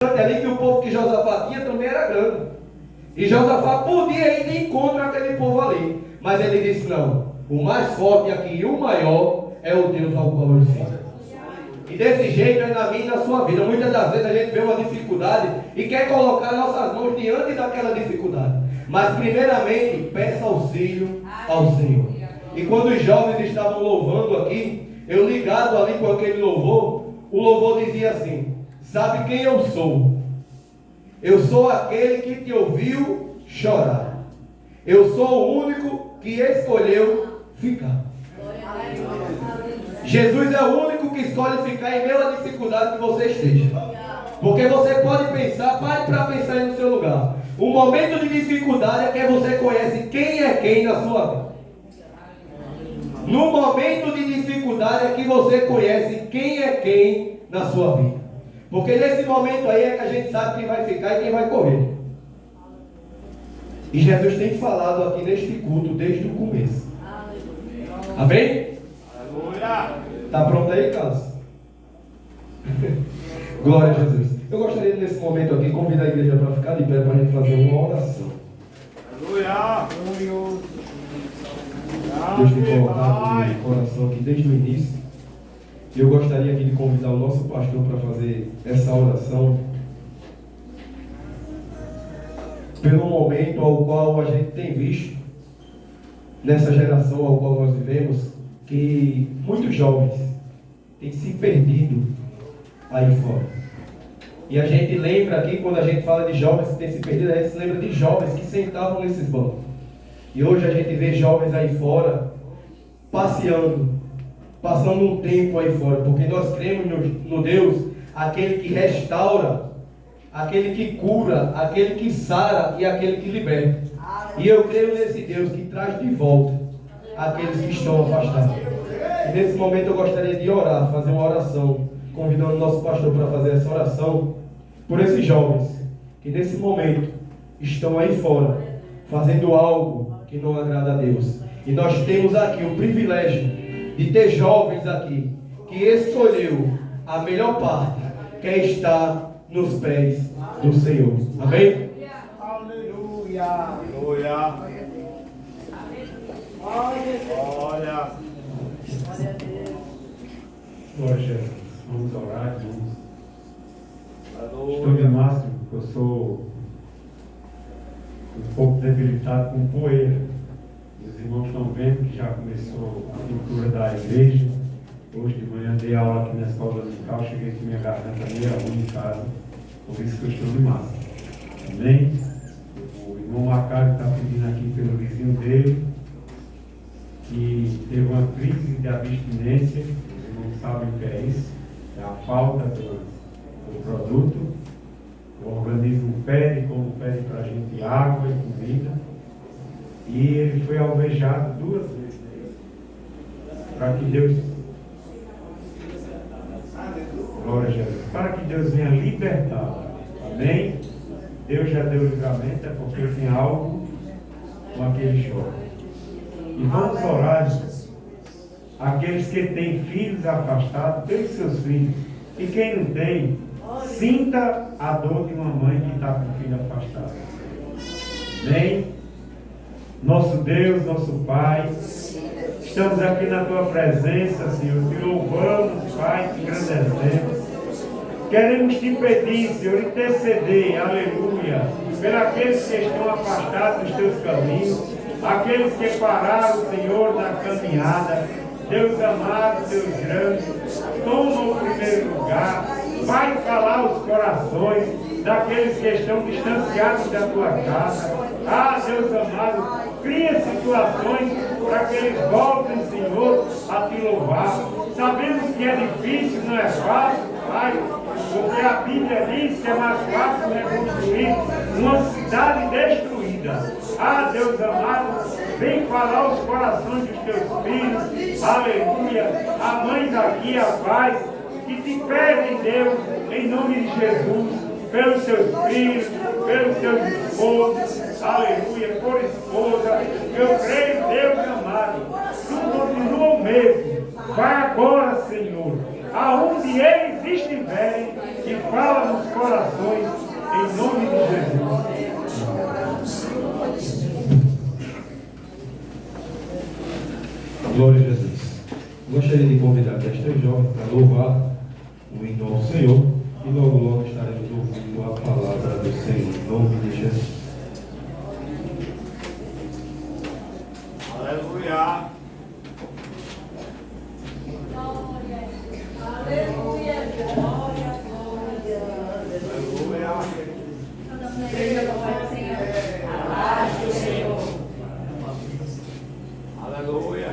Ali que o povo que Josafá tinha também era grande. E Josafá podia ir de encontro àquele povo ali. Mas ele disse: não, o mais forte aqui e o maior é o Deus ao qual eu sirvo. E desse jeito é na minha e na sua vida. Muitas das vezes a gente vê uma dificuldade e quer colocar nossas mãos diante daquela dificuldade. Mas primeiramente peça auxílio ao Senhor. E quando os jovens estavam louvando aqui, eu ligado ali com aquele louvor, o louvor dizia assim: sabe quem eu sou? Eu sou aquele que te ouviu chorar. Eu sou o único que escolheu ficar. Jesus é o único que escolhe ficar em meio à dificuldade que você esteja. Porque você pode pensar, pare para pensar aí no seu lugar. O momento de dificuldade é que você conhece quem é quem na sua vida. No momento de dificuldade é que você conhece quem é quem na sua vida. Porque nesse momento aí é que a gente sabe quem vai ficar e quem vai correr. E Jesus tem falado aqui neste culto desde o começo. Amém? Está pronto aí, Carlos? Glória a Jesus. Eu gostaria nesse momento aqui convidar a igreja para ficar de pé para a gente fazer uma oração. Aleluia! Deus tem colocado no coração aqui desde o início. E eu gostaria aqui de convidar o nosso pastor para fazer essa oração pelo momento ao qual a gente tem visto nessa geração ao qual nós vivemos, que muitos jovens têm se perdido aí fora. E a gente lembra aqui, quando a gente fala de jovens que têm se perdido, a gente se lembra de jovens que sentavam nesses bancos. E hoje a gente vê jovens aí fora passeando, passando um tempo aí fora, porque nós cremos no Deus, aquele que restaura, aquele que cura, aquele que sara e aquele que liberta. E eu creio nesse Deus que traz de volta aqueles que estão afastados. E nesse momento eu gostaria de orar, fazer uma oração, convidando o nosso pastor para fazer essa oração por esses jovens que nesse momento estão aí fora, fazendo algo que não agrada a Deus. E nós temos aqui o privilégio de ter jovens aqui que escolheu a melhor parte, que é estar nos pés do Senhor. Amém? Aleluia! Aleluia! Olha! Glória a Jesus. Vamos orar, irmãos. Estou de máximo, porque eu sou um pouco debilitado com poeira. Os irmãos estão vendo que já começou a pintura da igreja. Hoje de manhã dei aula aqui na escola dominical, cheguei com minha garganta meio ruim em casa, por isso que eu estou de máscara. Amém? O irmão Macário está pedindo aqui pelo vizinho dele, que teve uma crise de abstinência. Os irmãos sabem o que é isso, é a falta do produto. O organismo pede, como pede para a gente água e comida. E ele foi alvejado 2 vezes, para que Deus, glória a Jesus, para que Deus venha libertar. Amém? Deus já deu livramento, é porque tem algo com aquele jovem. E vamos orar, Jesus. Aqueles que têm filhos afastados, pelos seus filhos. E quem não tem, sinta a dor de uma mãe que está com o filho afastado. Amém? Nosso Deus, nosso Pai, estamos aqui na Tua presença, Senhor, te louvamos, Pai, te engrandecemos. Queremos te pedir, Senhor, interceder, aleluia, pelos aqueles que estão afastados dos Teus caminhos, aqueles que pararam, Senhor, na caminhada. Deus amado, Deus grande, toma o primeiro lugar, vai falar os corações daqueles que estão distanciados da Tua casa. Ah, Deus amado, cria situações para que eles voltem, Senhor, a Te louvar. Sabemos que é difícil, não é fácil, Pai, porque a Bíblia diz que é mais fácil reconstruir uma cidade destruída. Ah, Deus amado, vem falar os corações dos Teus filhos, aleluia. Há mães aqui, a paz, que te pedem, Deus, em nome de Jesus, pelos seus filhos, pelos seus esposos, aleluia, por esposa. Eu creio, Deus amado, tu continua o mesmo. Vai agora, Senhor, aonde eles estiverem, que fala nos corações, em nome de Jesus. Glória a Jesus. Gostaria de convidar as 3 jovens para louvar o hino ao Senhor e logo estaremos ouvindo a palavra do Senhor, em nome de Jesus. Aleluia. Aleluia.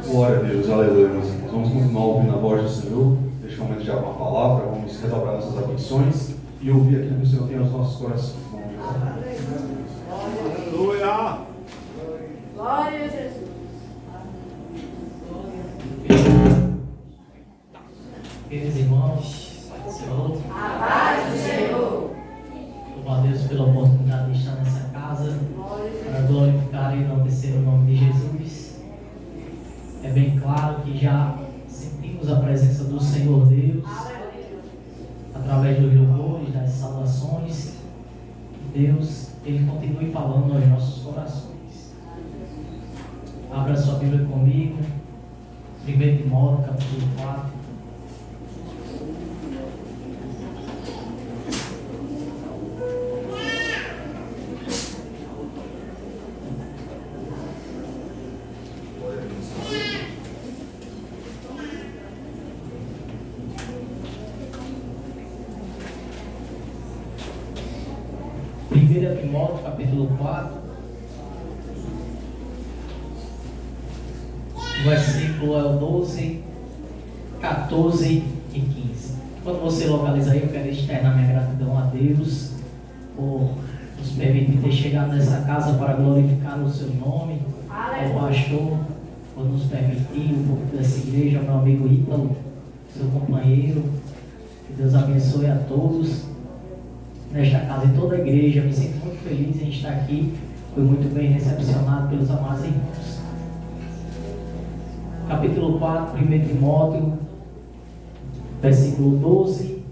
Glória a Deus, aleluia, meus irmãos. Vamos continuar ouvindo a voz do Senhor. Deixa um momento de uma palavra, vamos redobrar nossas atenções e ouvir aquilo que o Senhor tem aos nossos corações. Aleluia. Glória a Jesus. Queridos irmãos, Pai do Senhor, A paz do Senhor. louvo a Deus pela oportunidade de estar nessa casa para glorificar e enaltecer o nome de Jesus. É bem claro que já sentimos a presença do Senhor Deus através dos louvores, das saudações. Deus, Ele continue falando aos nossos corações. Abra sua Bíblia comigo, 1 Timóteo, capítulo 4. Timóteo, capítulo 4, o versículo é o 12, 14 e 15. Quando você localiza aí, eu quero externar minha gratidão a Deus por nos permitir ter chegado nessa casa para glorificar o seu nome, ao pastor, por nos permitir, um pouco dessa igreja, ao meu amigo Ítalo, seu companheiro. Que Deus abençoe a todos nesta casa e toda a igreja. Me sinto muito feliz em estar aqui. Fui muito bem recepcionado pelos amados irmãos. Capítulo 4, 1 Timóteo, versículo 12,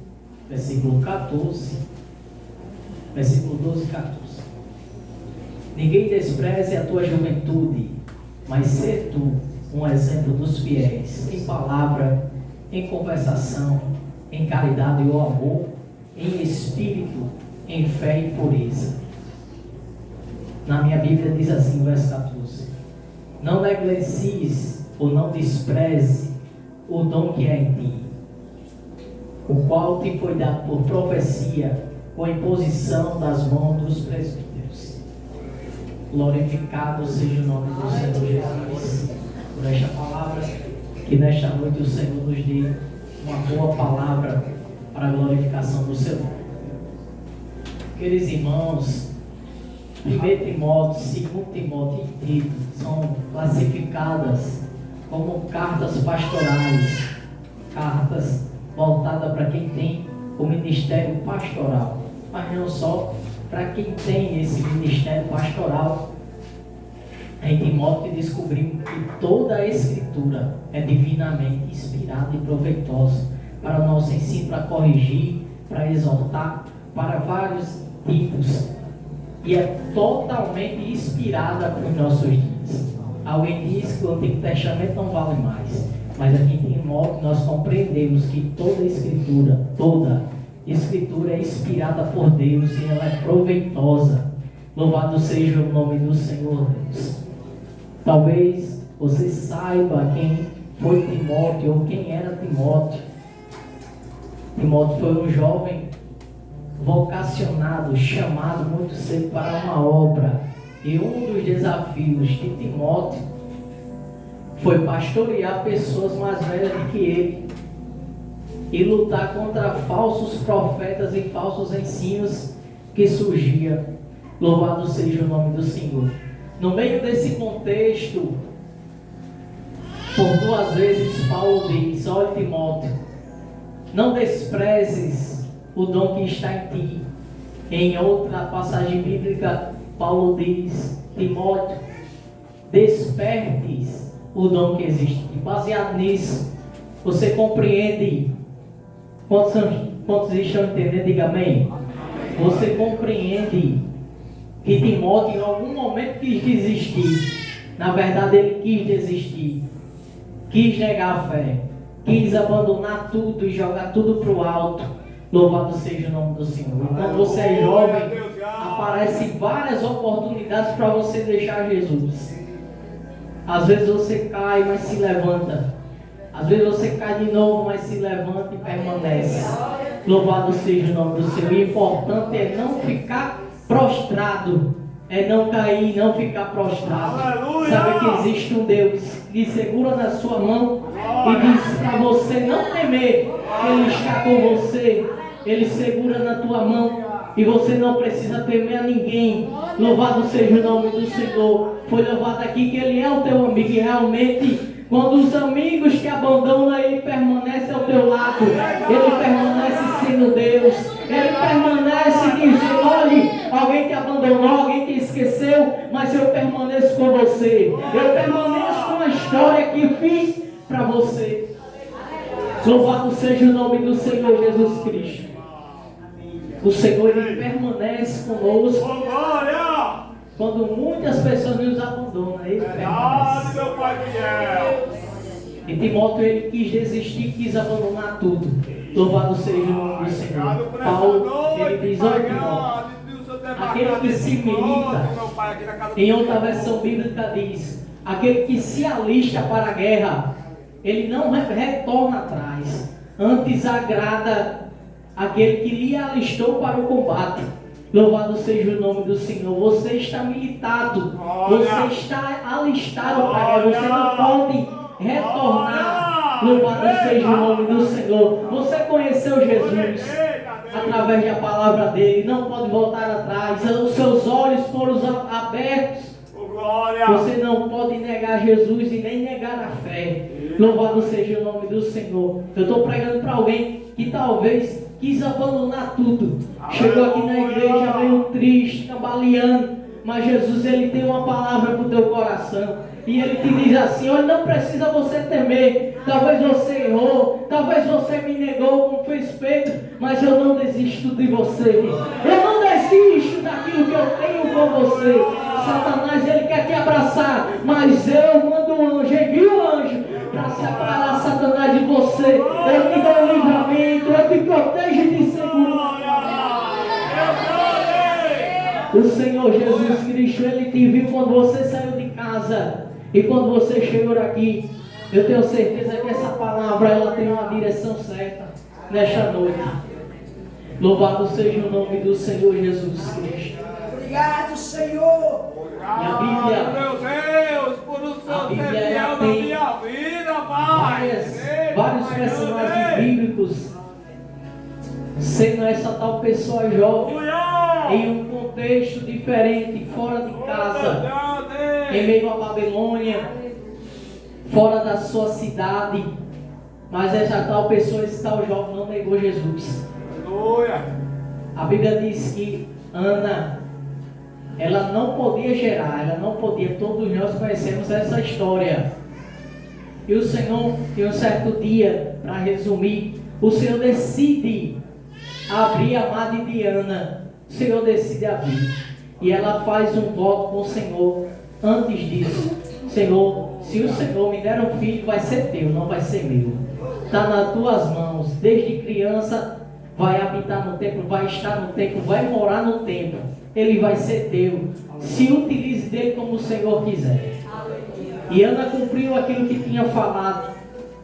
versículo 14, versículo 12 e 14. Ninguém despreze a tua juventude, mas sê tu um exemplo dos fiéis, em palavra, em conversação, em caridade ou amor, em espírito, em fé e pureza. Na minha Bíblia diz assim, verso 14: não negligencies ou não despreze o dom que é em ti, o qual te foi dado por profecia, com a imposição das mãos dos presbíteros. Glorificado seja o nome do Senhor Jesus por esta palavra, que nesta noite o Senhor nos dê uma boa palavra para a glorificação do seu nome. Queridos irmãos, 1 Timóteo, 2 Timóteo e Tito são classificadas como cartas pastorais, cartas voltadas para quem tem o ministério pastoral, mas não só para quem tem esse ministério pastoral. Em Timóteo descobrimos que toda a Escritura é divinamente inspirada e proveitosa para o nosso ensino, para corrigir, para exortar, para vários tipos, e é totalmente inspirada para os nossos dias. Alguém diz que o Antigo Testamento não vale mais, mas aqui em Timóteo nós compreendemos que toda Escritura é inspirada por Deus e ela é proveitosa. Louvado seja o nome do Senhor Deus. Talvez você saiba quem foi Timóteo ou quem era Timóteo. Timóteo foi um jovem vocacionado, chamado muito cedo para uma obra. E um dos desafios de Timóteo foi pastorear pessoas mais velhas do que ele e lutar contra falsos profetas e falsos ensinos que surgiam. Louvado seja o nome do Senhor. No meio desse contexto, por 2 vezes Paulo diz: olha, Timóteo, não desprezes o dom que está em ti. Em outra passagem bíblica, Paulo diz: Timóteo, despertes o dom que existe. E baseado nisso, você compreende. Quantos estão entendendo? Diga amém. Você compreende que Timóteo em algum momento quis desistir. Na verdade, ele quis desistir, quis negar a fé, quis abandonar tudo e jogar tudo para o alto. Louvado seja o nome do Senhor. E quando você é jovem, aparecem várias oportunidades para você deixar Jesus. Às vezes você cai, mas se levanta. Às vezes você cai de novo, mas se levanta e permanece. Louvado seja o nome do Senhor. E o importante é não ficar prostrado, é não cair, não ficar prostrado. Aleluia! Saber que existe um Deus que segura na sua mão e diz para você não temer, que Ele está com você, Ele segura na tua mão e você não precisa temer a ninguém. Louvado seja o nome do Senhor. Foi louvado aqui que Ele é o teu amigo e realmente, quando os amigos te abandonam, Ele permanece ao teu lado. Ele permanece sendo Deus. Ele permanece dizendo: olhe, alguém te abandonou, alguém te esqueceu, mas eu permaneço com você. Eu permaneço com a história que fiz para você. Louvado seja o nome do Senhor Jesus Cristo. O Senhor, Ele permanece conosco. Oh, glória! Quando muitas pessoas nos abandonam, Ele Ah, permanece. meu Pai fiel! E Timóteo, ele quis desistir, quis abandonar tudo. Louvado seja o nome do Senhor. Paulo, ele diz: olha, Timóteo, aquele que se milita, em outra versão bíblica diz, aquele que se alista para a guerra, ele não retorna atrás, antes agrada aquele que lhe alistou para o combate. Louvado seja o nome do Senhor. Você está militado, você está alistado para a guerra, você não pode retornar. Louvado seja o nome do Senhor. Você conheceu Jesus através da palavra dele, não pode voltar atrás. Os seus olhos foram abertos. Você não pode negar Jesus e nem negar a fé. Louvado seja o nome do Senhor. Eu estou pregando para alguém que talvez quis abandonar tudo. Chegou aqui na igreja meio triste, cambaleando, mas Jesus, Ele tem uma palavra para o teu coração. E Ele te diz assim: olha, não precisa você temer. Talvez você errou, talvez você me negou como fez Pedro, mas eu não desisto de você. Eu não desisto daquilo que eu tenho com você. Satanás, ele quer te abraçar, mas eu mando um anjo, envio um anjo para separar Satanás de você. Eu te dou livramento, eu te protejo e te seguro. O Senhor Jesus Cristo, Ele te viu quando você saiu de casa e quando você chegou aqui. Eu tenho certeza que essa palavra, ela tem uma direção certa nesta noite. Louvado seja o nome do Senhor Jesus Cristo. Obrigado, Senhor. E a Bíblia, Meu Deus, por o Senhor ser fiel na tem minha vida, Pai. vários personagens bíblicos sendo essa tal pessoa jovem em um contexto diferente, fora de casa, em meio à Babilônia, fora da sua cidade, mas essa tal pessoa, esse tal jovem não negou Jesus. Aleluia. A Bíblia diz que Ana, ela não podia gerar, ela não podia, todos nós conhecemos essa história. E o Senhor, em um certo dia, para resumir, o Senhor decide abrir a madre de Ana. O Senhor decide abrir. E ela faz um voto com o Senhor antes disso: Senhor, se o Senhor me der um filho, vai ser teu, não vai ser meu. Está nas tuas mãos. Desde criança vai habitar no templo, vai estar no templo, vai morar no templo. Ele vai ser teu. Se utilize dele como o Senhor quiser. E Ana cumpriu aquilo que tinha falado.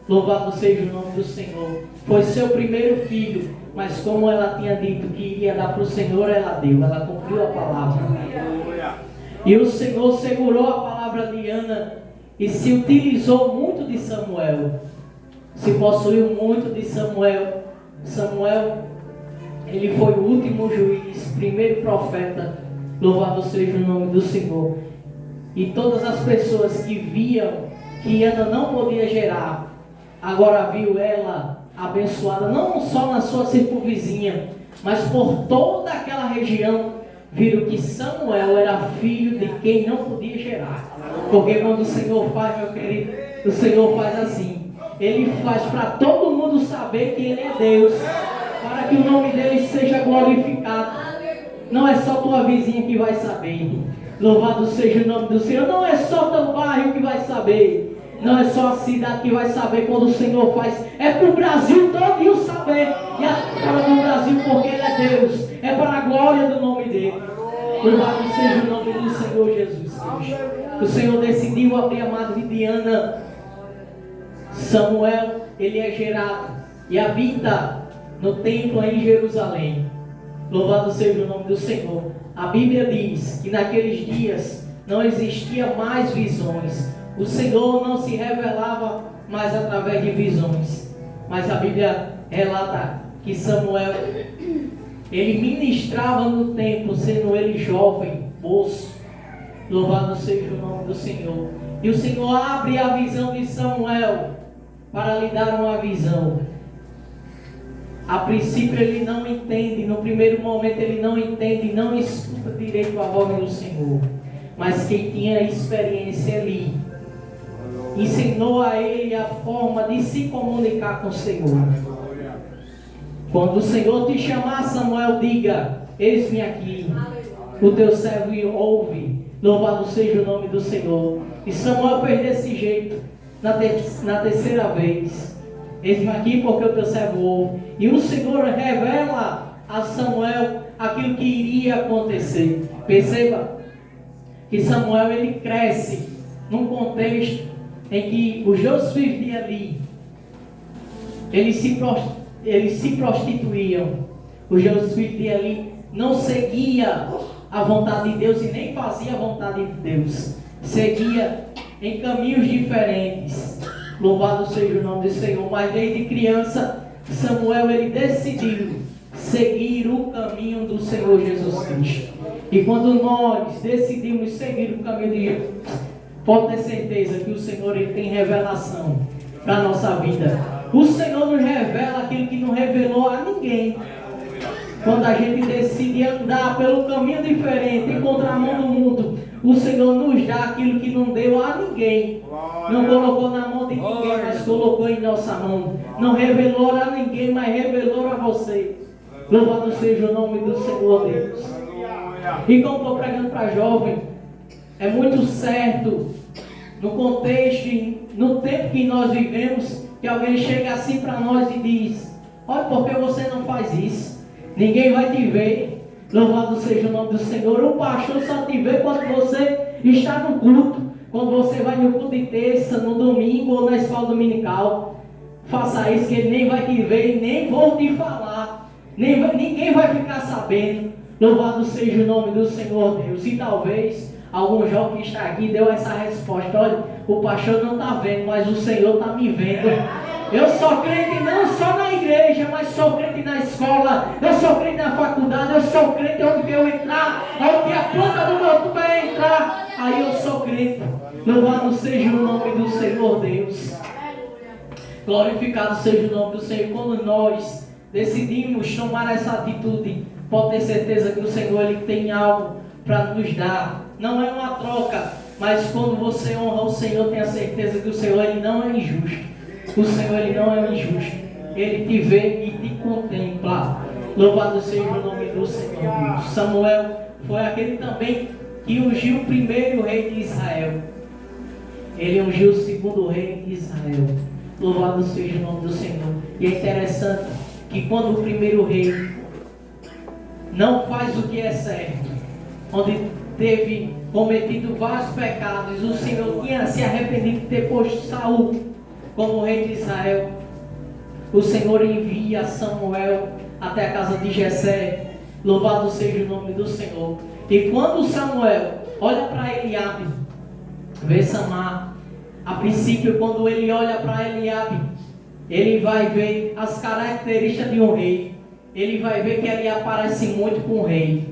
Louvado seja o nome do Senhor. Foi seu primeiro filho, mas como ela tinha dito que iria dar para o Senhor, ela deu. Ela cumpriu a palavra. E o Senhor segurou a palavra de Ana e se utilizou muito de Samuel. Se possuiu muito de Samuel. Samuel, ele foi o último juiz, primeiro profeta. Louvado seja o nome do Senhor. E todas as pessoas que viam que Ana não podia gerar, agora viu ela abençoada, não só na sua circunvizinha, mas por toda aquela região, viram que Samuel era filho de quem não podia gerar. Porque quando o Senhor faz, meu querido, o Senhor faz assim. Ele faz para todo mundo saber que Ele é Deus, para que o nome dele seja glorificado. Não é só tua vizinha que vai saber. Louvado seja o nome do Senhor. Não é só teu bairro que vai saber. Não é só a cidade que vai saber quando o Senhor faz. É para o Brasil todo saber. E para o Brasil, porque Ele é Deus. É para a glória do nome dele. Louvado seja o nome do Senhor Jesus Cristo. O Senhor decidiu abrir a madre de Ana. Samuel, ele é gerado e habita no templo em Jerusalém. Louvado seja o nome do Senhor. A Bíblia diz que naqueles dias não existia mais visões. O Senhor não se revelava mais através de visões. Mas a Bíblia relata que Samuel, ele ministrava no templo, sendo ele jovem, moço. Louvado seja o nome do Senhor. E o Senhor abre a visão de Samuel para lhe dar uma visão. A princípio ele não entende, no primeiro momento ele não entende, não escuta direito a voz do Senhor. Mas quem tinha experiência ali, ensinou a ele a forma de se comunicar com o Senhor. Quando o Senhor te chamar, Samuel, diga: eis-me aqui, o teu servo ouve. Louvado seja o nome do Senhor. E Samuel fez desse jeito, na terceira vez. Eis-me aqui porque o teu servo ouve. E o Senhor revela a Samuel aquilo que iria acontecer. Perceba que Samuel, ele cresce num contexto em que os dois filhos de Eli, eles se prostituíam. Os dois filhos de Eli não seguiam a vontade de Deus e nem faziam a vontade de Deus. Seguia em caminhos diferentes. Louvado seja o nome do Senhor. Mas desde criança, Samuel, ele decidiu seguir o caminho do Senhor Jesus Cristo. E quando nós decidimos seguir o caminho de Jesus, pode ter certeza que o Senhor, ele tem revelação para a nossa vida. O Senhor nos revela aquilo que não revelou a ninguém. Quando a gente decide andar pelo caminho diferente, em contramão do mundo, o Senhor nos dá aquilo que não deu a ninguém. Não colocou na mão de ninguém, mas colocou em nossa mão. Não revelou a ninguém, mas revelou a você. Louvado seja o nome do Senhor Deus. E como estou pregando para jovem, é muito certo, no contexto, no tempo que nós vivemos, que alguém chega assim para nós e diz: olha, por que você não faz isso? Ninguém vai te ver. Louvado seja o nome do Senhor. O pastor só te vê quando você está no culto. Quando você vai no culto de terça, no domingo ou na escola dominical. Faça isso que ele nem vai te ver e nem vou te falar. Ninguém vai ficar sabendo. Louvado seja o nome do Senhor Deus. E talvez algum jovem que está aqui deu essa resposta: olha, o pastor não está vendo, mas o Senhor está me vendo. Eu sou crente não só na igreja, mas sou crente na escola, eu sou crente na faculdade, eu sou crente onde eu entrar, onde a planta do meu pé entrar, aí eu sou crente. Louvado seja o nome do Senhor Deus. Glorificado seja o nome do Senhor. Quando nós decidimos tomar essa atitude, pode ter certeza que o Senhor, ele tem algo para nos dar. Não é uma troca, mas quando você honra o Senhor, tenha certeza que o Senhor, ele não é injusto. O Senhor, ele não é injusto. Ele te vê e te contempla. Louvado seja o nome do Senhor Deus. Samuel foi aquele também que ungiu o primeiro rei de Israel. Ele ungiu o segundo rei de Israel. Louvado seja o nome do Senhor. E é interessante que quando o primeiro rei não faz o que é certo, onde teve cometido vários pecados, o Senhor tinha se arrependido de ter posto Saul como rei de Israel, o Senhor envia Samuel até a casa de Jessé. Louvado seja o nome do Senhor. E quando Samuel olha para Eliabe, vê Samar, a princípio, quando ele olha para Eliabe, ele vai ver as características de um rei. Ele vai ver que ele aparece muito com o rei.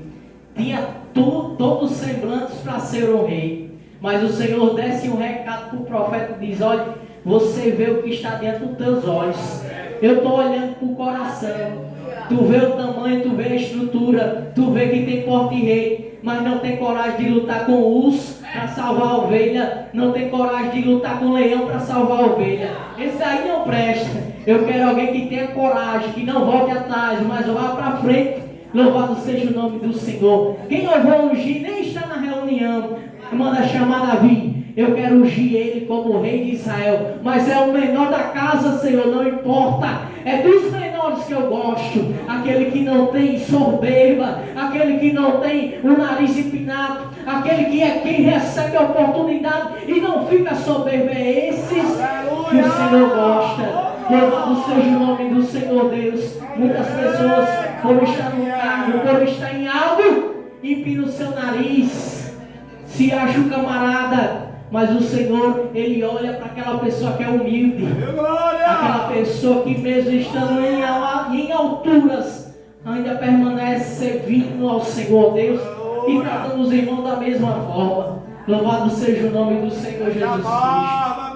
Tinha todos os semblantes para ser um rei. Mas o Senhor desce um recado para o profeta e diz: olha, você vê o que está dentro dos teus olhos. Eu estou olhando para o coração. Tu vê o tamanho, tu vê a estrutura, tu vê que tem porte de rei, mas não tem coragem de lutar com o urso para salvar a ovelha, não tem coragem de lutar com o leão para salvar a ovelha. Esse daí não presta. Eu quero alguém que tenha coragem, que não volte atrás, mas vá para frente. Louvado seja o nome do Senhor. Quem eu vou ungir nem está na reunião, manda chamar Davi. Eu quero ungir ele como rei de Israel, mas é o menor da casa, Senhor, não importa. É dos menores que eu gosto. Aquele que não tem soberba, aquele que não tem o nariz empinado, aquele que é quem recebe a oportunidade e não fica soberbo. É esses que o Senhor gosta. Louvado seja o nome do Senhor Deus. Muitas pessoas, por estar no cargo, por estar em algo, empina o seu nariz, se acha um camarada, mas o Senhor, Ele olha para aquela pessoa que é humilde, aquela pessoa que mesmo estando em alturas, ainda permanece servindo ao Senhor Deus e tratando os irmãos da mesma forma. Louvado seja o nome do Senhor Jesus Cristo.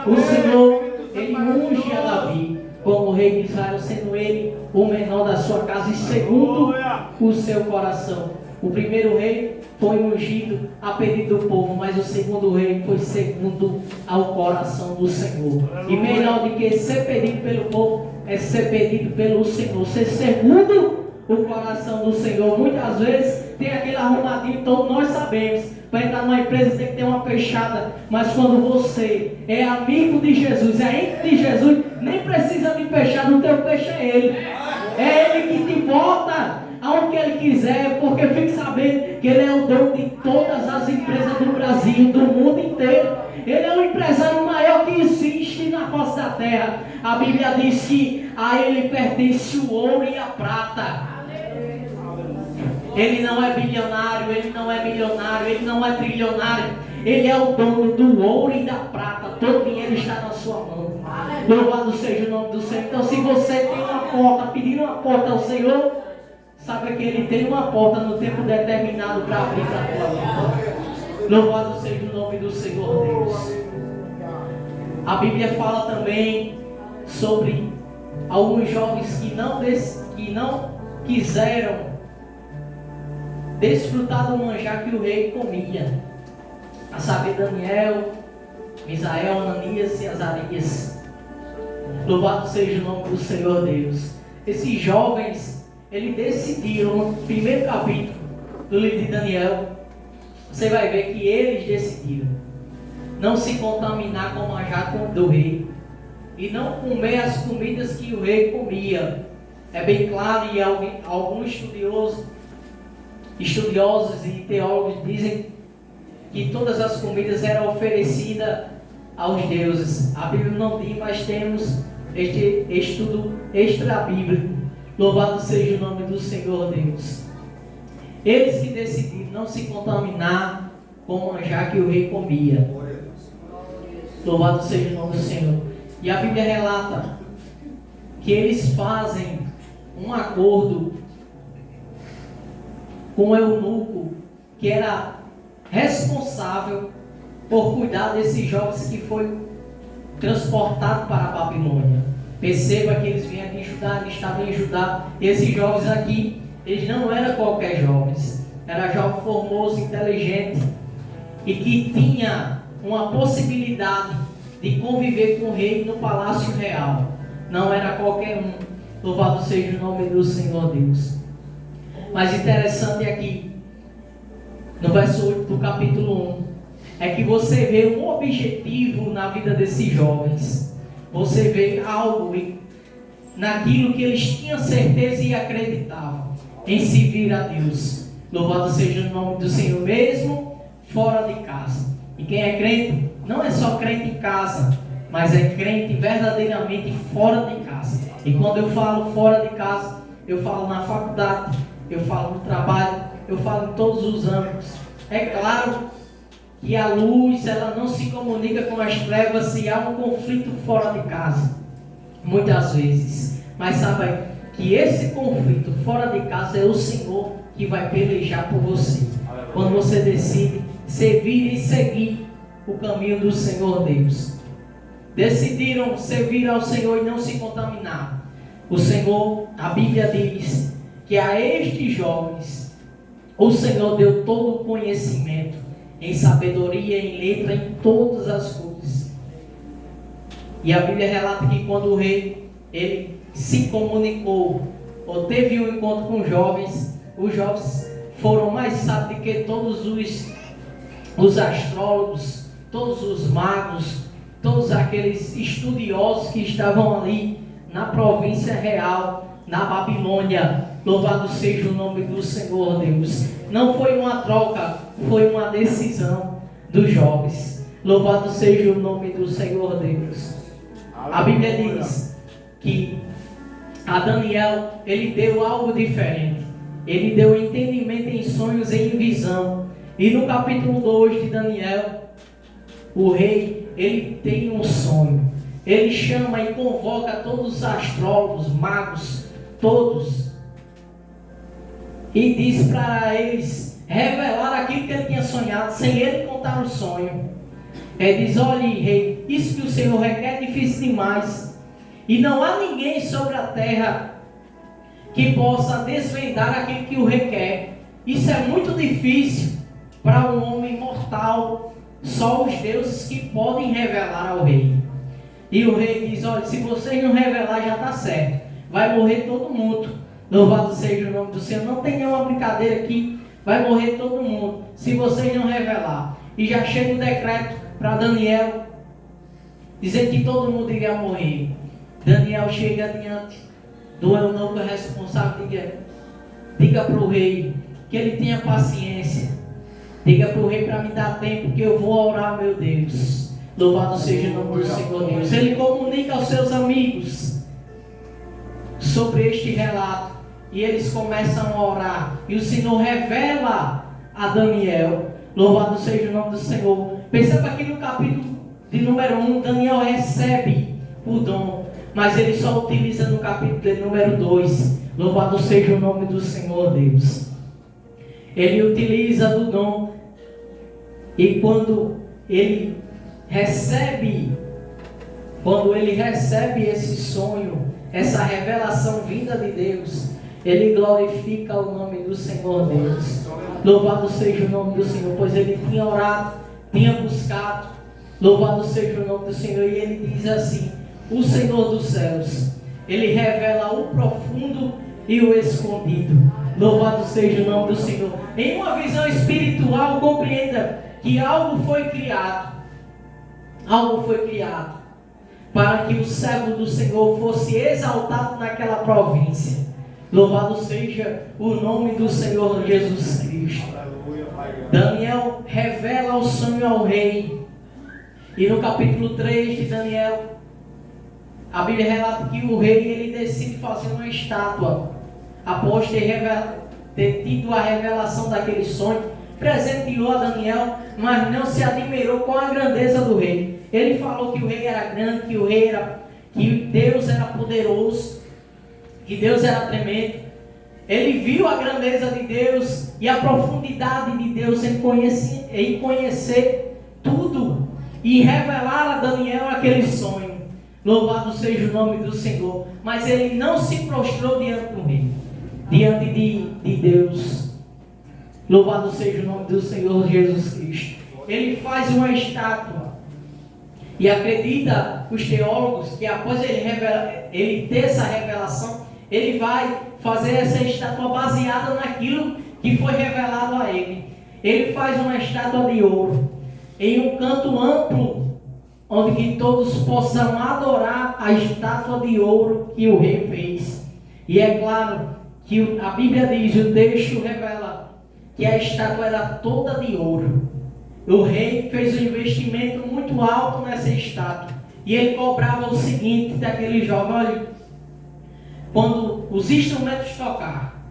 O Senhor, Ele unge a Davi como rei de Israel, sendo ele o menor da sua casa e segundo o seu coração. O primeiro rei foi ungido a pedido do povo, mas o segundo rei foi segundo ao coração do Senhor. E melhor do que ser pedido pelo povo é ser pedido pelo Senhor, ser segundo o coração do Senhor. Muitas vezes tem aquele arrumadinho, todos nós sabemos. Para entrar numa empresa tem que ter uma fechada, mas quando você é amigo de Jesus, é ente de Jesus, nem precisa de fechada, o teu peixe é Ele. É Ele que te bota aonde Ele quiser, porque fique sabendo que Ele é o dono de todas as empresas do Brasil, do mundo inteiro. Ele é o empresário maior que existe na face da terra. A Bíblia diz que a Ele pertence o ouro e a prata. Ele não é bilionário, Ele não é milionário, Ele não é trilionário. Ele é o dono do ouro e da prata. Todo dinheiro está na sua mão. Louvado seja o nome do Senhor. Então, se você tem uma porta, pedindo uma porta ao Senhor, saiba que Ele tem uma porta no tempo determinado para abrir para a tua vida. Louvado seja o nome do Senhor Deus. A Bíblia fala também sobre alguns jovens que não quiseram desfrutar do manjar que o rei comia, a saber, Daniel, Misael, Ananias e Azarias. Louvado seja o nome do Senhor Deus. Esses jovens, eles decidiram, no primeiro capítulo do livro de Daniel, você vai ver que eles decidiram não se contaminar com o manjar do rei e não comer as comidas que o rei comia. É bem claro, e alguns estudiosos e teólogos dizem que todas as comidas eram oferecidas aos deuses. A Bíblia não diz, mas temos este estudo extra-bíblico. Louvado seja o nome do Senhor Deus. Eles que decidiram não se contaminar com o manjar que o rei comia. Louvado seja o nome do Senhor. E a Bíblia relata que eles fazem um acordo com o eunuco, que era responsável por cuidar desses jovens que foi transportado para a Babilônia. Perceba que eles vinham aqui em Judá, eles estavam em Judá. E esses jovens aqui, eles não eram qualquer jovens. Era jovem formoso, inteligente e que tinha uma possibilidade de conviver com o rei no palácio real. Não era qualquer um. Louvado seja o nome do Senhor Deus. Mas interessante aqui, no verso 8 do capítulo 1, é que você vê um objetivo na vida desses jovens. Você vê algo naquilo que eles tinham certeza e acreditavam, em servir a Deus. Louvado seja o nome do Senhor, mesmo fora de casa. E quem é crente, não é só crente em casa, mas é crente verdadeiramente fora de casa. E quando eu falo fora de casa, eu falo na faculdade, eu falo no trabalho, eu falo em todos os âmbitos. É claro que a luz, ela não se comunica com as trevas se há um conflito fora de casa, muitas vezes. Mas sabe que esse conflito fora de casa é o Senhor que vai pelejar por você. Quando você decide servir e seguir o caminho do Senhor Deus. Decidiram servir ao Senhor e não se contaminar. O Senhor, a Bíblia diz que a estes jovens o Senhor deu todo o conhecimento, em sabedoria, em letra, em todas as coisas. E a Bíblia relata que quando o rei ele se comunicou ou teve um encontro com os jovens foram mais sábios do que todos os astrólogos, todos os magos, todos aqueles estudiosos que estavam ali na província real, na Babilônia. Louvado seja o nome do Senhor Deus. Não foi uma troca, foi uma decisão dos jovens. Louvado seja o nome do Senhor Deus. A Bíblia diz que a Daniel, ele deu algo diferente. ele deu entendimento em sonhos e em visão. E no capítulo 2 de Daniel, o rei, ele tem um sonho. Ele chama e convoca todos os astrólogos, magos, todos, e diz para eles revelar aquilo que ele tinha sonhado, sem ele contar o sonho. Ele diz: olhe, rei, isso que o Senhor requer é difícil demais, e não há ninguém sobre a terra que possa desvendar aquilo que o requer. Isso é muito difícil para um homem mortal. Só os deuses que podem revelar ao rei. E o rei diz: olha, se vocês não revelar, já está certo, vai morrer todo mundo. Louvado seja o nome do Senhor. Não tem nenhuma brincadeira aqui, vai morrer todo mundo se vocês não revelar. E já chega o decreto para Daniel, dizendo que todo mundo iria morrer. Daniel chega diante do eunuco responsável, diga para o rei que ele tenha paciência, diga para o rei para me dar tempo, que eu vou orar, meu Deus. Louvado seja o nome do Senhor Deus. Ele comunica aos seus amigos sobre este relato, e eles começam a orar, e o Senhor revela a Daniel. Louvado seja o nome do Senhor. Perceba que no capítulo de número 1, Daniel recebe o dom, mas ele só utiliza no capítulo de número 2. Louvado seja o nome do Senhor Deus. Ele utiliza do dom, e quando ele recebe esse sonho, essa revelação vinda de Deus, ele glorifica o nome do Senhor Deus. Louvado seja o nome do Senhor, pois ele tinha orado, tinha buscado. Louvado seja o nome do Senhor. E ele diz assim: o Senhor dos céus, ele revela o profundo e o escondido. Louvado seja o nome do Senhor. Em uma visão espiritual, compreenda que algo foi criado para que o servo do Senhor fosse exaltado naquela província. Louvado seja o nome do Senhor Jesus Cristo. Daniel revela o sonho ao rei. E no capítulo 3 de Daniel, a Bíblia relata que o rei, ele decide fazer uma estátua. Após ter tido a revelação daquele sonho, presenteou a Daniel, mas não se admirou com a grandeza do rei. Ele falou que o rei era grande, que Deus era poderoso, que Deus era tremendo. Ele viu a grandeza de Deus e a profundidade de Deus em conhecer tudo e revelar a Daniel aquele sonho. Louvado seja o nome do Senhor. Mas ele não se prostrou diante do rei, diante de Deus. Louvado seja o nome do Senhor Jesus Cristo. Ele faz uma estátua. E acredita os teólogos que após ele ter essa revelação, ele vai fazer essa estátua baseada naquilo que foi revelado a ele. Ele faz uma estátua de ouro, em um canto amplo, onde que todos possam adorar a estátua de ouro que o rei fez. E é claro que a Bíblia diz, o texto revela que a estátua era toda de ouro. O rei fez um investimento muito alto nessa estátua. E ele cobrava o seguinte daquele jovem: olha, quando os instrumentos tocar,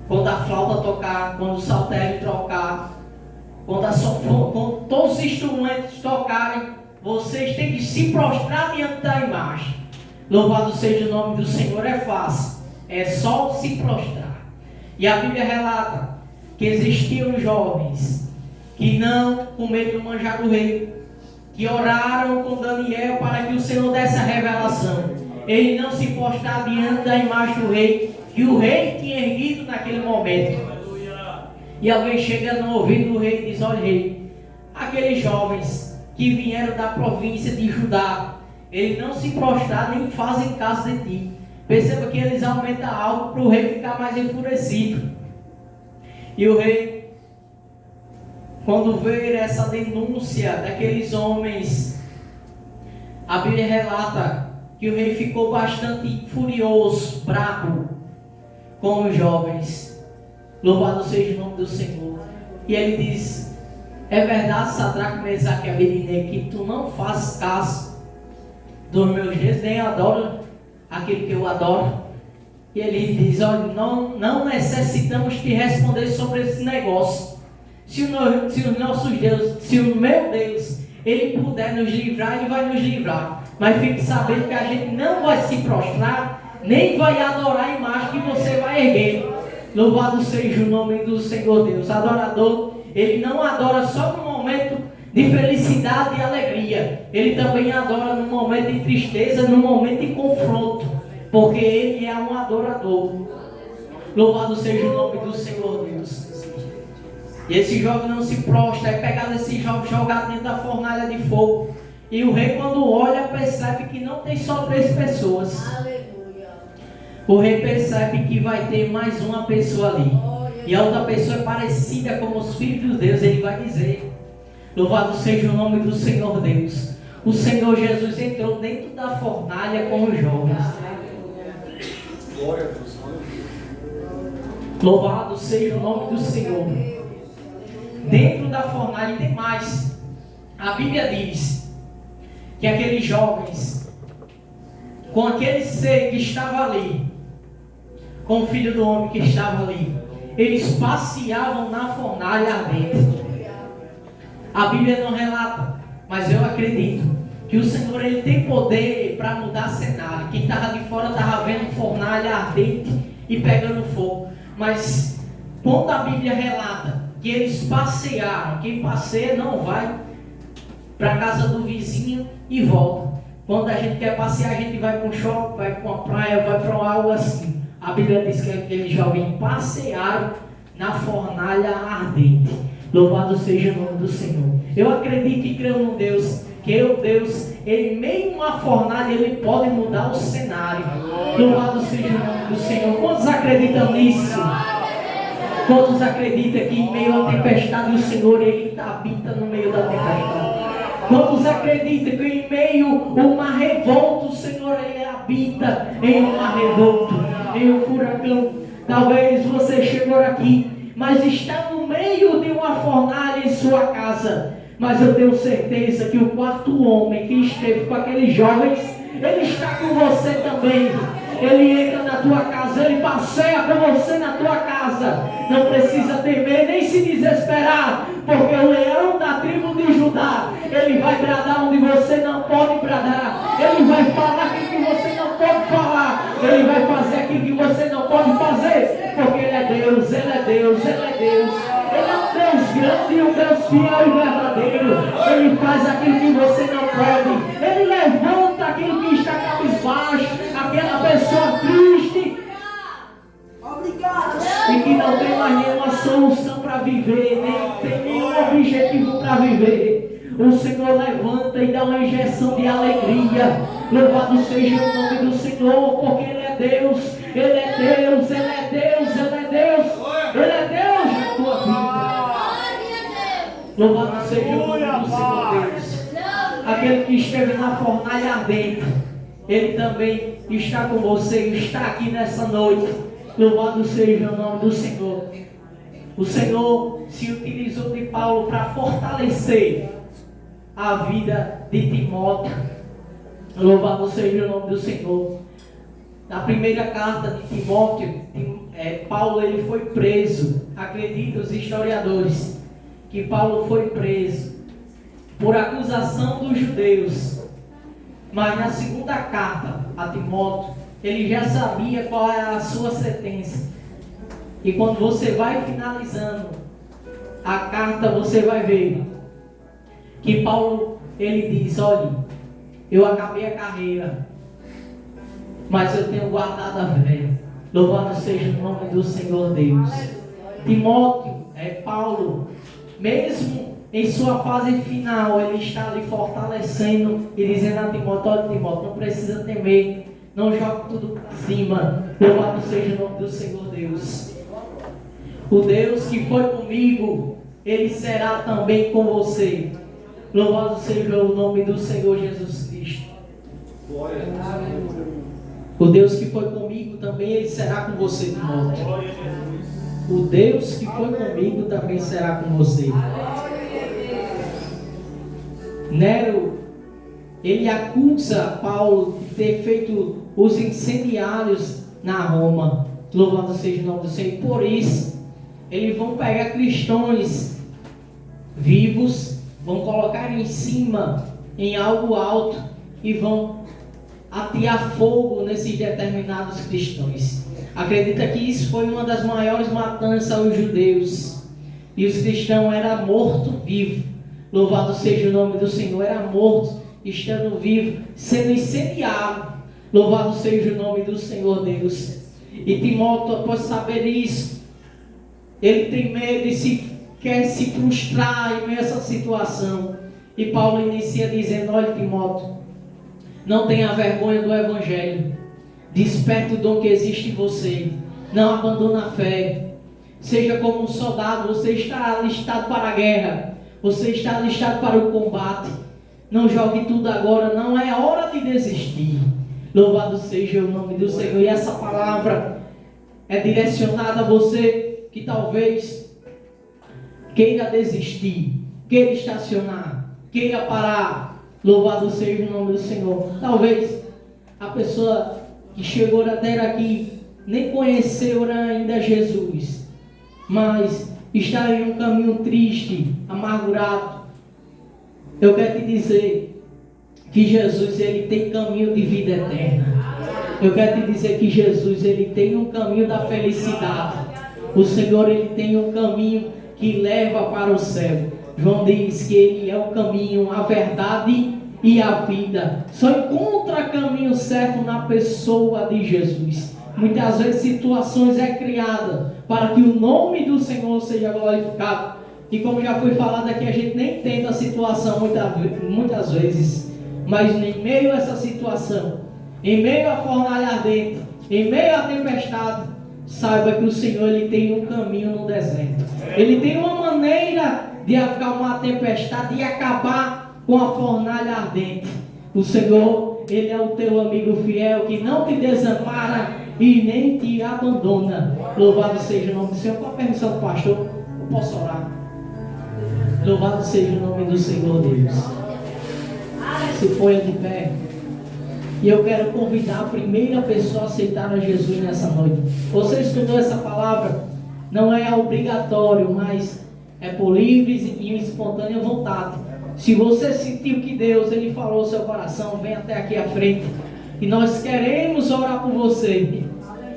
quando a flauta tocar, quando o saltério tocar, quando todos os instrumentos tocarem, vocês têm que se prostrar diante da imagem. Louvado seja o nome do Senhor. É fácil, é só se prostrar. E a Bíblia relata que existiam jovens que não comeram o manjar do rei, que oraram com Daniel para que o Senhor desse a revelação. Ele não se prostrar diante da imagem do rei, que o rei tinha erguido naquele momento. E alguém chega no ouvido do rei e diz: olha, rei, aqueles jovens que vieram da província de Judá, eles não se prostraram nem fazem caso de ti. Perceba que eles aumentam algo para o rei ficar mais enfurecido. E o rei, quando ver essa denúncia daqueles homens, a Bíblia relata que o rei ficou bastante furioso, bravo com os jovens. Louvado seja o nome do Senhor. E ele diz: é verdade, Sadraque, Mesaque e Abednego, que tu não fazes caso dos meus deuses, nem adora aquele que eu adoro. E ele diz: olha, não necessitamos te responder sobre esse negócio. Se o meu Deus, Ele puder nos livrar, Ele vai nos livrar. Mas fique sabendo que a gente não vai se prostrar, nem vai adorar a imagem que você vai erguer. Louvado seja o nome do Senhor Deus. Adorador, ele não adora só no momento de felicidade e alegria. Ele também adora no momento de tristeza, no momento de confronto. Porque ele é um adorador. Louvado seja o nome do Senhor Deus. E esse jovem não se prostra, é pegado esse jovem, jogado dentro da fornalha de fogo. E o rei, quando olha, percebe que não tem só 3 pessoas. Aleluia. O rei percebe que vai ter mais uma pessoa ali. E a outra pessoa é parecida com os filhos de Deus. Ele vai dizer: louvado seja o nome do Senhor Deus. O Senhor Jesus entrou dentro da fornalha com os jovens. Glória a Deus. Louvado seja o nome do Senhor. Dentro da fornalha tem mais. A Bíblia diz que aqueles jovens, com aquele ser que estava ali, com o filho do homem que estava ali, eles passeavam na fornalha ardente. A Bíblia não relata, mas eu acredito que o Senhor, ele tem poder para mudar cenário. Quem estava de fora estava vendo fornalha ardente e pegando fogo. Mas quando a Bíblia relata que eles passearam, quem passeia não vai para a casa do vizinho e volta. Quando a gente quer passear, a gente vai para um shopping, vai para uma praia, vai para algo assim. A Bíblia diz que aqueles jovens passearam na fornalha ardente. Louvado seja o nome do Senhor. Eu acredito e creio no Deus, que o Deus, em meio a uma fornalha, Ele pode mudar o cenário. Louvado seja o nome do Senhor. Quantos acreditam nisso? Quantos acreditam que em meio à tempestade o Senhor, Ele habita no meio da tempestade? Quantos acreditam que em meio a uma revolta o Senhor, Ele habita em uma revolta, em um furacão? Talvez você chegou aqui, mas está no meio de uma fornalha em sua casa. Mas eu tenho certeza que o quarto homem que esteve com aqueles jovens, ele está com você também. Ele entra na tua casa, ele passeia com você na tua casa. Não precisa temer nem se desesperar, porque o leão da tribo de Judá, ele vai bradar onde você não pode bradar. Ele vai falar aquilo que você não pode falar. Ele vai fazer aquilo que você não pode fazer, porque Ele é Deus, Ele é Deus, Ele é Deus. Ele é um Deus grande e um Deus fiel e verdadeiro. Ele faz aquilo que você não pode. Ele levanta aquilo que está cabisbaixo, aquela pessoa triste. Obrigado. E que não tem mais nenhuma solução para viver, nem tem nenhum objetivo para viver. O Senhor levanta e dá uma injeção de alegria. Louvado seja o nome do Senhor, porque Ele é Deus, Ele é Deus, Ele é Deus, Ele é Deus, Ele é Deus na tua vida. Louvado seja o nome do Senhor Deus. Aquele que esteve na fornalha ardente, Ele também está com você, está aqui nessa noite. Louvado seja o nome do Senhor. O Senhor se utilizou de Paulo para fortalecer a vida de Timóteo. Louvado seja o nome do Senhor. Na primeira carta de Timóteo, Paulo ele foi preso. Acreditam os historiadores que Paulo foi preso por acusação dos judeus. Mas na segunda carta a Timóteo, ele já sabia qual era a sua sentença. E quando você vai finalizando a carta, você vai ver que Paulo, ele diz: olha, eu acabei a carreira, mas eu tenho guardado a fé. Louvado seja o nome do Senhor Deus. Timóteo, Paulo, mesmo em sua fase final, ele está ali fortalecendo e dizendo a Timóteo: olha, Timóteo, não precisa temer, não jogue tudo para cima. Louvado seja o nome do Senhor Deus. O Deus que foi comigo, Ele será também com você. Louvado seja o nome do Senhor Jesus Cristo. O Deus que foi comigo também, Ele será com você, Timóteo. O Deus que foi comigo também será com você. Nero, ele acusa Paulo de ter feito os incendiários na Roma. Louvado seja o nome do Senhor. Por isso, eles vão pegar cristãos vivos, vão colocar em cima, em algo alto, e vão atear fogo nesses determinados cristãos. Acredita que isso foi uma das maiores matanças aos judeus. E os cristãos eram mortos vivos. Louvado seja o nome do Senhor. Era morto, estando vivo, sendo incendiado. Louvado seja o nome do Senhor Deus. E Timóteo, após saber isso, ele tem medo e quer se frustrar em meio a essa situação. E Paulo inicia dizendo: olha, Timóteo, não tenha vergonha do Evangelho. Desperte o dom que existe em você. Não abandone a fé. Seja como um soldado. Você está alistado para a guerra. Você está alistado para o combate. Não jogue tudo agora. Não é hora de desistir. Louvado seja o nome do Senhor. E essa palavra é direcionada a você que talvez queira desistir, queira estacionar, queira parar. Louvado seja o nome do Senhor. Talvez a pessoa que chegou até aqui nem conheceu ainda Jesus, mas está em um caminho triste, amargurado. Eu quero te dizer que Jesus, ele tem caminho de vida eterna. Eu quero te dizer que Jesus, ele tem um caminho da felicidade. O Senhor, ele tem um caminho que leva para o céu. João diz que ele é o caminho, a verdade e a vida. Só encontra caminho certo na pessoa de Jesus. Muitas vezes situações é criada para que o nome do Senhor seja glorificado. E como já foi falado aqui, a gente nem entende a situação muitas vezes. Mas em meio a essa situação, em meio à fornalha ardente, em meio à tempestade, saiba que o Senhor, ele tem um caminho no deserto. Ele tem uma maneira de acalmar a tempestade e acabar com a fornalha ardente. O Senhor, ele é o teu amigo fiel, que não te desampara e nem te abandona. Louvado seja o nome do Senhor. Com a permissão do pastor, eu posso orar. Louvado seja o nome do Senhor Deus. Se ponha de pé. E eu quero convidar a primeira pessoa a aceitar a Jesus nessa noite. Você estudou essa palavra? Não é obrigatório, mas é por livre e espontânea vontade. Se você sentiu que Deus, ele falou ao seu coração, vem até aqui à frente. E nós queremos orar por você.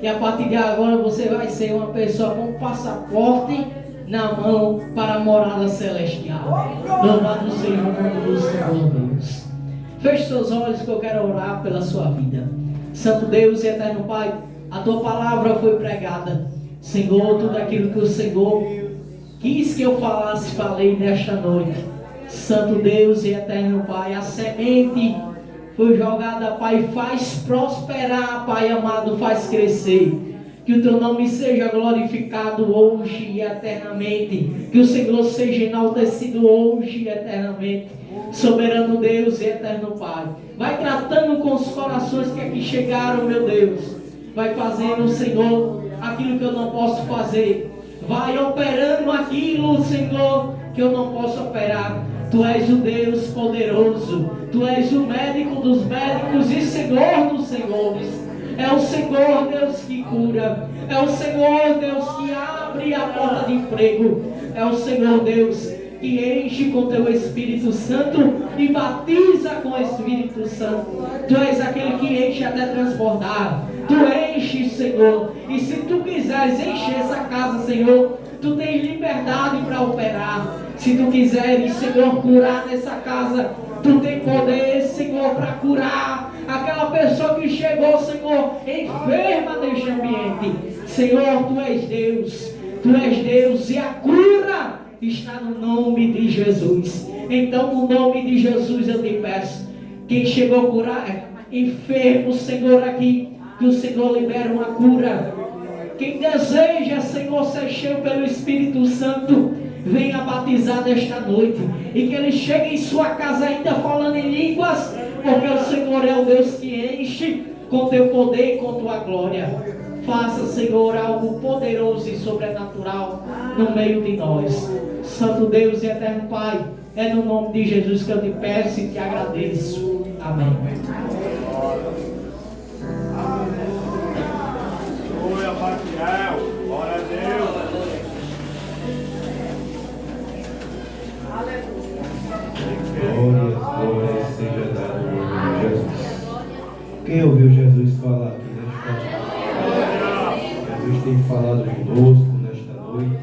E a partir de agora você vai ser uma pessoa com passaporte na mão para a morada celestial. Louvado seja o nome do Senhor Deus. Feche seus olhos que eu quero orar pela sua vida. Santo Deus e eterno Pai, a tua palavra foi pregada. Senhor, tudo aquilo que o Senhor quis que eu falasse, falei nesta noite. Santo Deus e eterno Pai, a semente foi jogada, Pai, faz prosperar, Pai amado, faz crescer. Que o teu nome seja glorificado hoje e eternamente. Que o Senhor seja enaltecido hoje e eternamente. Soberano Deus e eterno Pai, vai tratando com os corações que aqui chegaram, meu Deus. Vai fazendo, Senhor, aquilo que eu não posso fazer. Vai operando aquilo, Senhor, que eu não posso operar. Tu és o Deus poderoso. Tu és o médico dos médicos e Senhor dos senhores. É o Senhor, Deus, que cura. É o Senhor, Deus, que abre a porta de emprego. É o Senhor, Deus, que enche com teu Espírito Santo e batiza com o Espírito Santo. Tu és aquele que enche até transbordar. Tu enches, Senhor. E se tu quiseres encher essa casa, Senhor, tu tens liberdade para operar. Se tu quiseres, Senhor, curar nessa casa, tu tens poder, Senhor, para curar aquela pessoa que chegou, Senhor, enferma neste ambiente. Senhor, tu és Deus. Tu és Deus e a cura está no nome de Jesus. Então, no nome de Jesus eu te peço, quem chegou a curar enfermo, Senhor, aqui, que o Senhor libere uma cura. Quem deseja, Senhor, ser cheio pelo Espírito Santo, venha batizar esta noite. E que ele chegue em sua casa ainda falando em línguas, porque o Senhor é o Deus que enche com teu poder e com tua glória. Faça, Senhor, algo poderoso e sobrenatural no meio de nós. Santo Deus e eterno Pai, é no nome de Jesus que eu te peço e te agradeço. Amém. Quem ouviu Jesus falar aqui nesta noite? Jesus tem falado conosco nesta noite,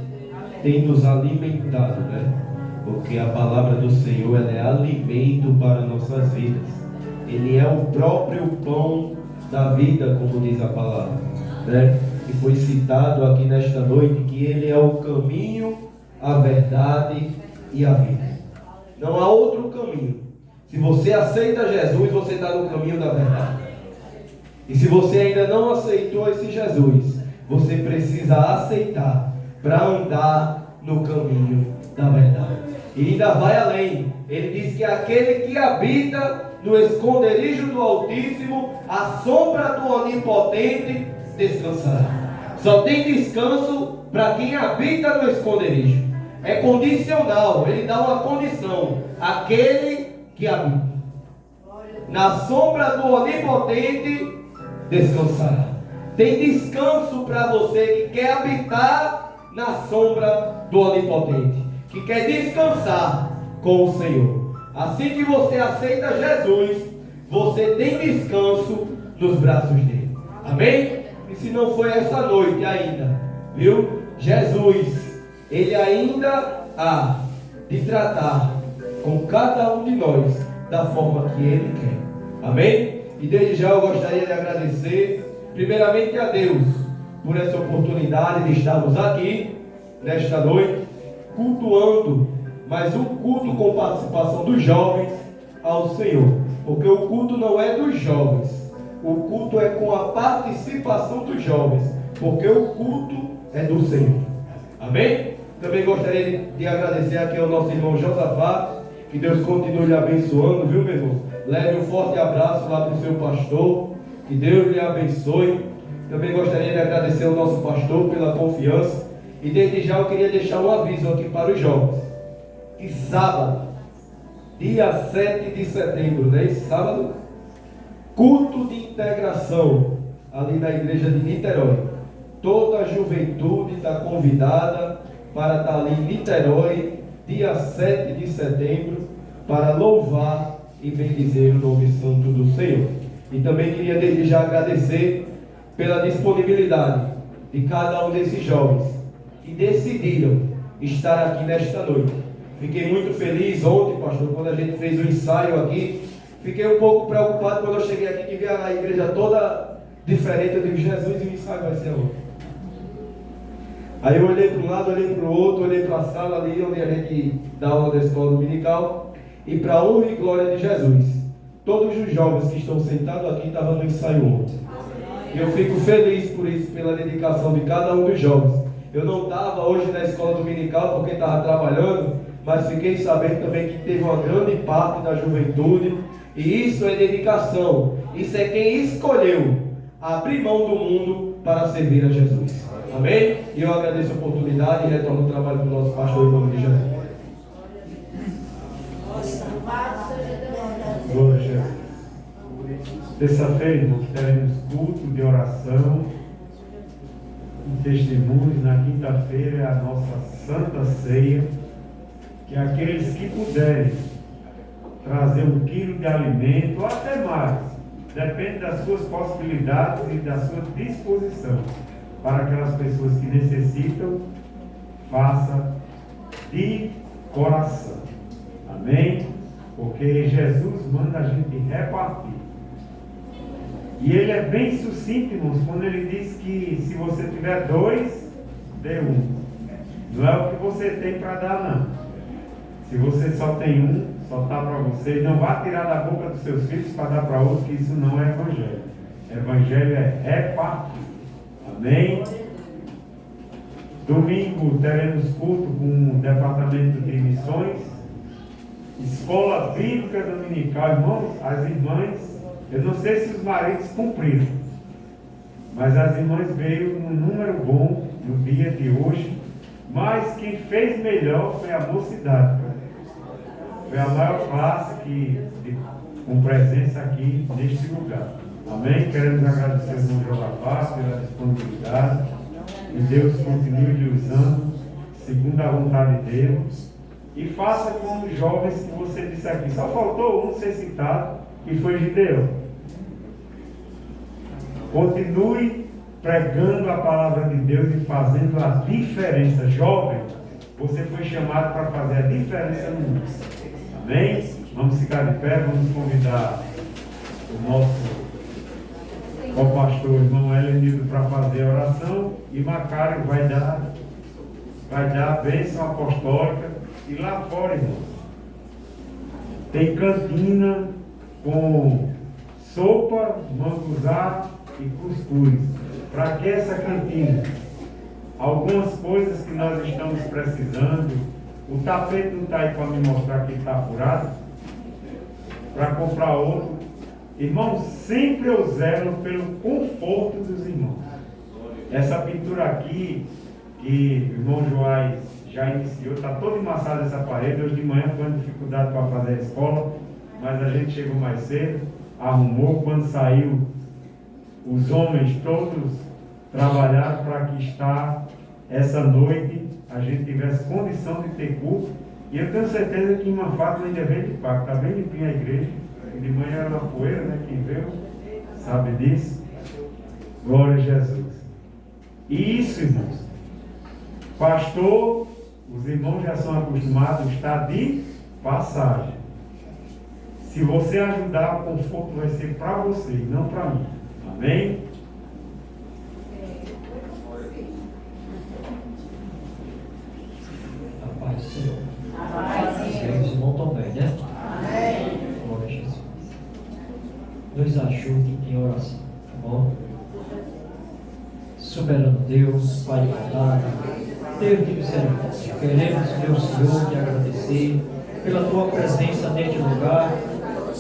tem nos alimentado, né? Porque a palavra do Senhor, ela é alimento para nossas vidas. Ele é o próprio pão da vida, como diz a palavra, né? E foi citado aqui nesta noite que Ele é o caminho, a verdade e a vida. Não há outro caminho. Se você aceita Jesus, você está no caminho da verdade. E se você ainda não aceitou esse Jesus, você precisa aceitar para andar no caminho da verdade. E ainda vai além. Ele diz que aquele que habita no esconderijo do Altíssimo, a sombra do Onipotente descansará. Só tem descanso para quem habita no esconderijo. É condicional, ele dá uma condição. Aquele que habita na sombra do Onipotente descansará. Tem descanso para você que quer habitar na sombra do Onipotente, que quer descansar com o Senhor. Assim que você aceita Jesus, você tem descanso nos braços dele. Amém? E se não foi essa noite ainda, viu? Jesus, ele ainda há de tratar com cada um de nós da forma que ele quer. Amém? E desde já eu gostaria de agradecer primeiramente a Deus por essa oportunidade de estarmos aqui nesta noite cultuando, mas um culto com participação dos jovens ao Senhor, porque o culto não é dos jovens, o culto é com a participação dos jovens, porque o culto é do Senhor. Amém? Também gostaria de agradecer aqui ao nosso irmão Josafá, que Deus continue lhe abençoando, viu, meu irmão? Leve um forte abraço lá para o seu pastor, que Deus lhe abençoe. Também gostaria de agradecer ao nosso pastor pela confiança, e desde já eu queria deixar um aviso aqui para os jovens, que sábado, dia 7 de setembro, né? Sábado, culto de integração ali na igreja de Niterói. Toda a juventude está convidada para estar ali em Niterói, dia 7 de setembro, para louvar e bendizer o nome santo do Senhor. E também queria desde já agradecer pela disponibilidade de cada um desses jovens que decidiram estar aqui nesta noite. Fiquei muito feliz ontem, pastor, quando a gente fez o ensaio aqui. Fiquei um pouco preocupado quando eu cheguei aqui, que vi a igreja toda diferente. Eu digo, Jesus, e o ensaio vai ser onde? Aí eu olhei para um lado, olhei para o outro, olhei para a sala ali, onde a gente dá aula da escola dominical. E para a honra e glória de Jesus, todos os jovens que estão sentados aqui estavam no ensaio ontem. E eu fico feliz por isso, pela dedicação de cada um dos jovens. Eu não estava hoje na escola dominical porque estava trabalhando, mas fiquei sabendo também que teve uma grande parte da juventude. E isso é dedicação. Isso é quem escolheu abrir mão do mundo para servir a Jesus. Amém? E eu agradeço a oportunidade e retorno o trabalho do nosso pastor em nome de Jesus. Glória a Jesus. Terça-feira, irmãos, teremos culto de oração e testemunhos. Na quinta-feira é a nossa Santa Ceia, que aqueles que puderem trazer 1 quilo de alimento, ou até mais, depende das suas possibilidades e da sua disposição, para aquelas pessoas que necessitam, faça de coração. Amém? Porque Jesus manda a gente repartir. E ele é bem sucinto, irmãos, quando ele diz que se você tiver 2, dê 1. Não é o que você tem para dar, não. Se você só tem 1, só está para você. Não vá tirar da boca dos seus filhos para dar para outro, que isso não é evangelho. Evangelho é repartir. Amém? Domingo teremos culto com o departamento de missões, escola bíblica dominical. Irmãos, as irmãs, eu não sei se os maridos cumpriram, mas as irmãs veio num número bom no dia de hoje. Mas quem fez melhor foi a mocidade. Foi a maior classe com presença aqui neste lugar. Amém? Queremos agradecer ao irmão Josafá pela disponibilidade. E Deus continue lhe usando segundo a vontade dele. E faça como os jovens que você disse aqui. Só faltou um ser citado, que foi Gideão. Continue pregando a palavra de Deus e fazendo a diferença. Jovem, você foi chamado para fazer a diferença no mundo. Amém? Vamos ficar de pé, vamos convidar o nosso pastor, irmão Helenildo, para fazer a oração, e Macário vai dar a bênção apostólica. E lá fora, irmãos, tem cantina com sopa, manguzá e cuscuz. Para que essa cantina? Algumas coisas que nós estamos precisando. O tapete não está aí para me mostrar que está furado, para comprar outro. Irmãos, sempre eu zelo pelo conforto dos irmãos. Essa pintura aqui, que o irmão Joás já iniciou, está toda embaçada essa parede. Hoje de manhã foi uma dificuldade para fazer a escola, mas a gente chegou mais cedo, arrumou. Quando saiu, os homens todos trabalharam para que essa noite a gente tivesse condição de ter culto. E eu tenho certeza que em Manfato ainda veio de pago, está bem limpinha a igreja. De manhã era uma poeira, né? Quem veio sabe disso. Glória a Jesus. E isso, irmãos, pastor, os irmãos já são acostumados a estar de passagem. Se você ajudar, o conforto vai ser para você e não para mim. Amém? A paz do Senhor. Os irmãos estão bem, né? Glória a Jesus. Nos ajude em oração, tá bom? Soberano Deus, Pai de bondade, Deus de misericórdia, queremos, meu Senhor, te agradecer pela tua presença neste lugar.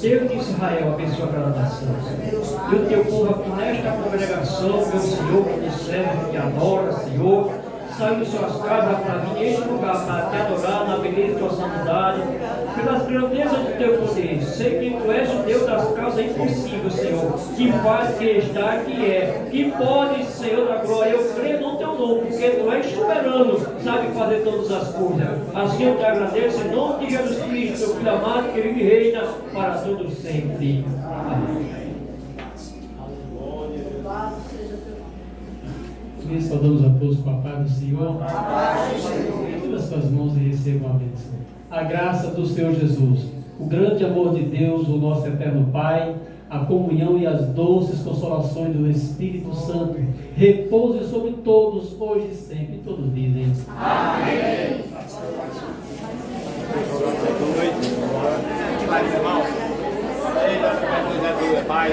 Deus de Israel, abençoa cada nação, Senhor. E o teu povo aqui nesta congregação, meu Senhor, que te serve, que te adora, Senhor, saiu de suas casas para vir neste lugar para te adorar na beleza de tua santidade, pelas grandezas do teu poder. Sei que tu és o Deus das causas impossíveis, Senhor, que faz, que está, que é, que pode, Senhor da glória. Eu creio no teu nome, porque tu és soberano, sabe fazer todas as coisas. Assim eu te agradeço em nome de Jesus Cristo, teu Filho amado, que vive e reina para todos sempre. Amém. Saudamos a todos com a paz do Senhor. Tira as suas mãos e recebam a bênção. A graça do Senhor Jesus, o grande amor de Deus, o nosso eterno Pai, a comunhão e as doces consolações do Espírito Santo repousem sobre todos, hoje e sempre. E todos dizem amém. Pai,